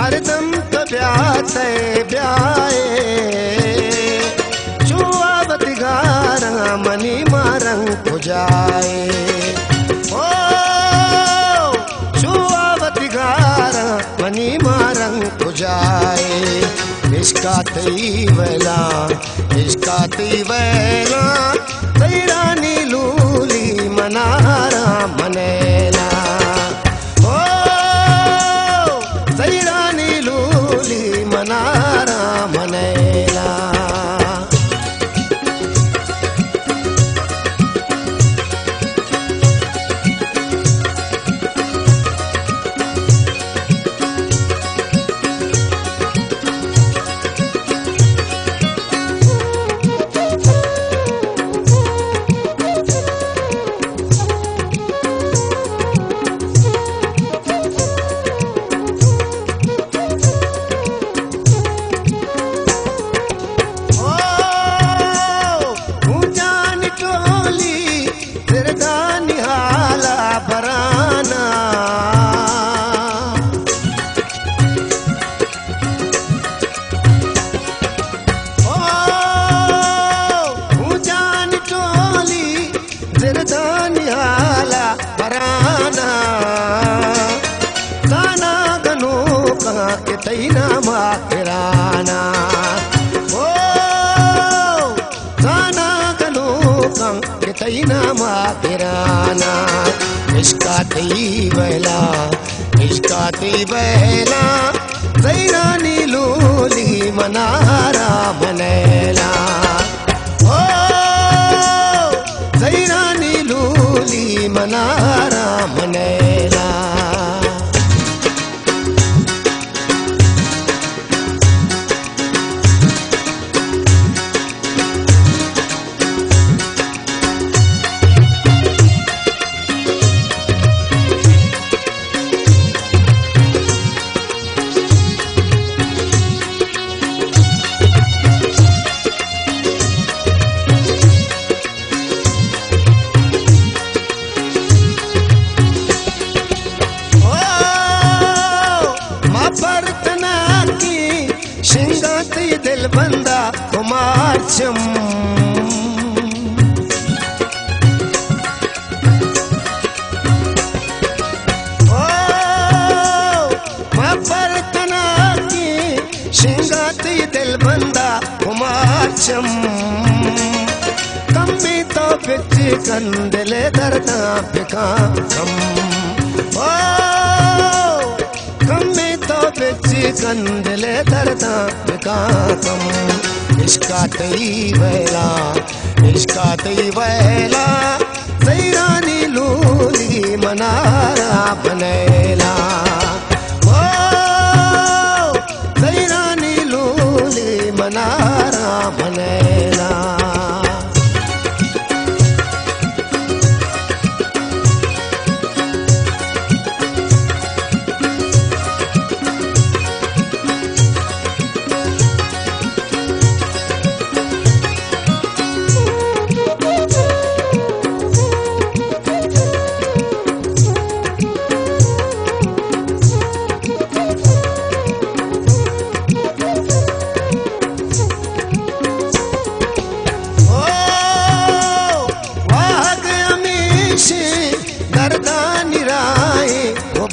हरदम तो ब्याते ब्याए चुआवती गारा मनी मारंग पुजाए ओ चुआवती गारा मनी मारंग पुजाए इसका तीवला तैरानी लूली मनारा मनेला ओ तैरानी लूली मनारा मनेला तैना माकराना ओ ताना गनो कं के तैना माकराना इसका तीवला तैरानी लूली मनारा मनेला ओ तैरानी लूली मनारा मनेला दिल बंदा कुमार चम ओ परतना की शिंगाती दिल बंदा कुमार चम कम्बी तो पिच्ची कंदले दर्दा पिका कम ओ कम्बी तो पिच्ची कंदले दर्दा कम इसका तीवला तैरानी लूली मनारा बनेला ओ तैरानी लूली मनारा बनेला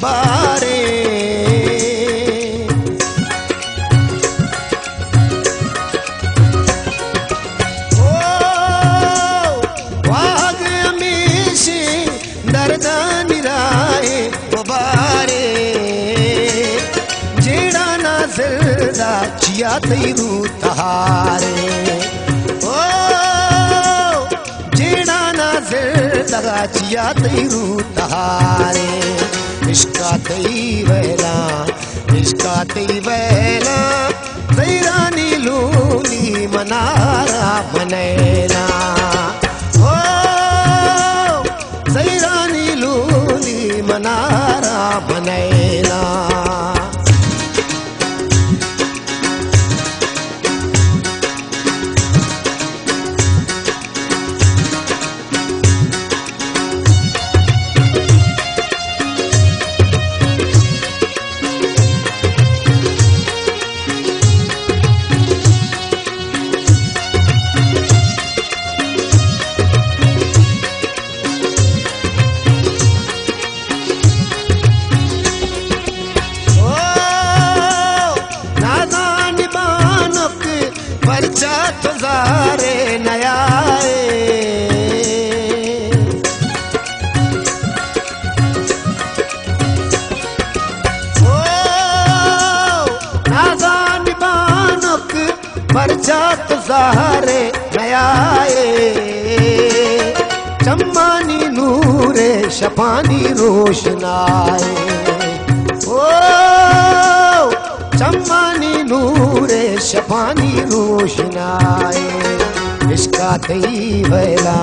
बारे ओ वाग अमीशी दर्दा निराए बारे जेड़ा ना जिरदा चिया तैरू तहारे ओ जेड़ा ना जिरदा चिया तैरू तहारे इसका तीवला तैरानी लूली मनारा बनेला ओ तैरानी लूली मनारा बनेला ज़ाहरे नयाए चम्मानी नूरे शफानी रोशनाए ओ चम्मानी नूरे शफानी रोशनाए इश्काती बैला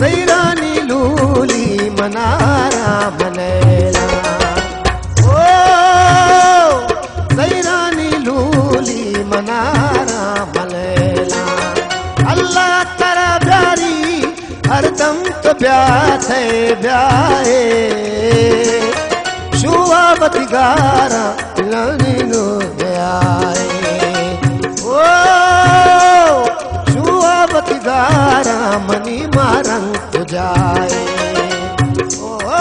ज़ैरानी लूली मनारा मनैला ओ ज़ैरानी लूली मनारा मनैला अल्लाह तरा प्यारी हरदम तो ब्याह है ब्याहे शुआबत गारा लानी नो ब्याहे ओ शुआबत गारा मनी मारंग तुझाए ओ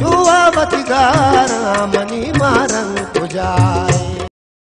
शुआबत गारा मनी